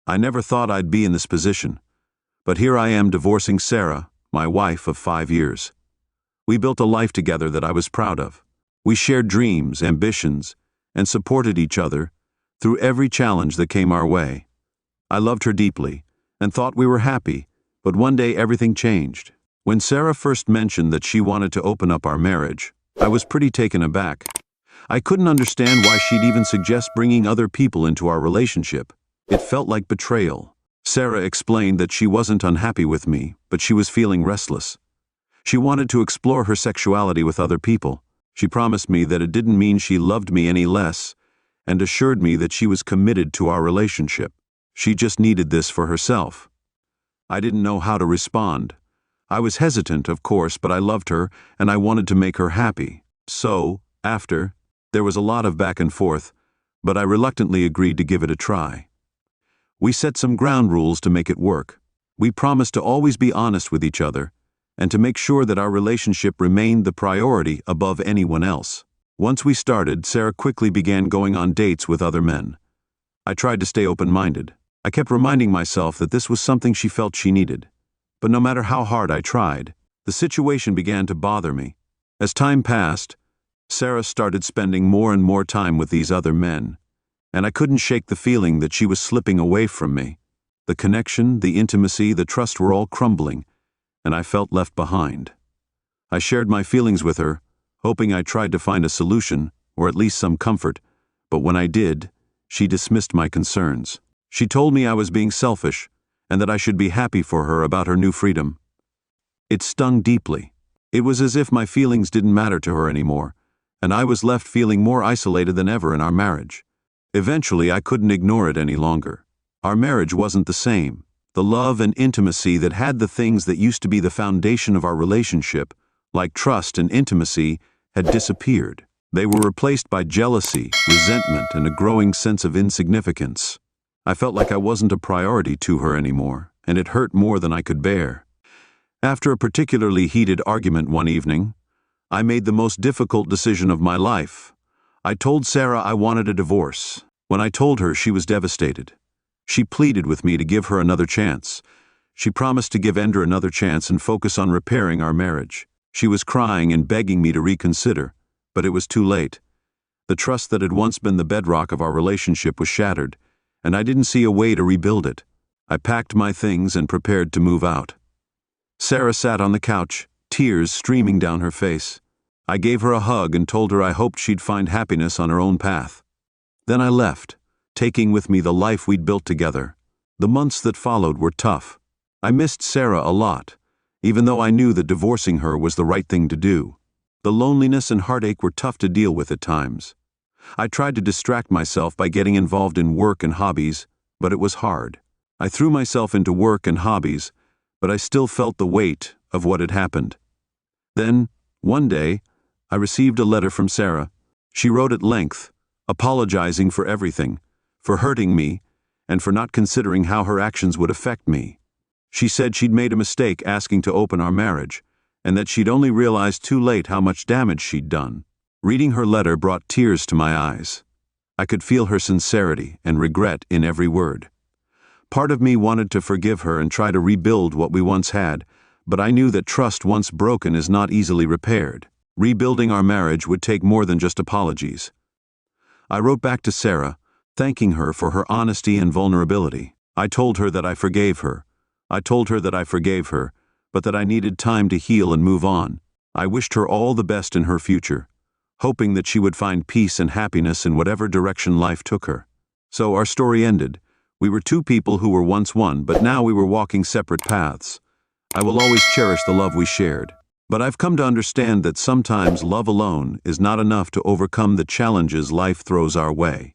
I never thought I'd be in this position, but here I am divorcing Sarah, my wife of 5 years. We built a life together that I was proud of. We shared dreams, ambitions, and supported each other through every challenge that came our way. I loved her deeply and thought we were happy, but one day everything changed. When Sarah first mentioned that she wanted to open up our marriage, I was pretty taken aback. I couldn't understand why she'd even suggest bringing other people into our relationship. It felt like betrayal. Sarah explained that she wasn't unhappy with me, but she was feeling restless. She wanted to explore her sexuality with other people. She promised me that it didn't mean she loved me any less, and assured me that she was committed to our relationship. She just needed this for herself. I didn't know how to respond. I was hesitant, of course, but I loved her, and I wanted to make her happy. So, there was a lot of back and forth, but I reluctantly agreed to give it a try. We set some ground rules to make it work. We promised to always be honest with each other, and to make sure that our relationship remained the priority above anyone else. Once we started, Sarah quickly began going on dates with other men. I tried to stay open-minded. I kept reminding myself that this was something she felt she needed. But no matter how hard I tried, the situation began to bother me. As time passed, Sarah started spending more and more time with these other men, and I couldn't shake the feeling that she was slipping away from me. The connection, the intimacy, the trust were all crumbling, and I felt left behind. I shared my feelings with her, hoping I tried to find a solution, or at least some comfort, but when I did, she dismissed my concerns. She told me I was being selfish, and that I should be happy for her about her new freedom. It stung deeply. It was as if my feelings didn't matter to her anymore, and I was left feeling more isolated than ever in our marriage. Eventually, I couldn't ignore it any longer. Our marriage wasn't the same. The love and intimacy that had the things that used to be the foundation of our relationship, like trust and intimacy, had disappeared. They were replaced by jealousy, resentment, and a growing sense of insignificance. I felt like I wasn't a priority to her anymore, and it hurt more than I could bear. After a particularly heated argument one evening, I made the most difficult decision of my life. I told Sarah I wanted a divorce. When I told her, she was devastated. She pleaded with me to give her another chance. She promised to give Ender another chance and focus on repairing our marriage. She was crying and begging me to reconsider, but it was too late. The trust that had once been the bedrock of our relationship was shattered, and I didn't see a way to rebuild it. I packed my things and prepared to move out. Sarah sat on the couch, tears streaming down her face. I gave her a hug and told her I hoped she'd find happiness on her own path. Then I left, taking with me the life we'd built together. The months that followed were tough. I missed Sarah a lot, even though I knew that divorcing her was the right thing to do. The loneliness and heartache were tough to deal with at times. I tried to distract myself by getting involved in work and hobbies, but it was hard. I threw myself into work and hobbies, but I still felt the weight of what had happened. Then, one day, I received a letter from Sarah. She wrote at length, apologizing for everything, for hurting me, and for not considering how her actions would affect me. She said she'd made a mistake asking to open our marriage, and that she'd only realized too late how much damage she'd done. Reading her letter brought tears to my eyes. I could feel her sincerity and regret in every word. Part of me wanted to forgive her and try to rebuild what we once had, but I knew that trust once broken is not easily repaired. Rebuilding our marriage would take more than just apologies. I wrote back to Sarah, thanking her for her honesty and vulnerability. I told her that I forgave her. But that I needed time to heal and move on. I wished her all the best in her future, hoping that she would find peace and happiness in whatever direction life took her. So our story ended. We were two people who were once one, but now we were walking separate paths. I will always cherish the love we shared. But I've come to understand that sometimes love alone is not enough to overcome the challenges life throws our way.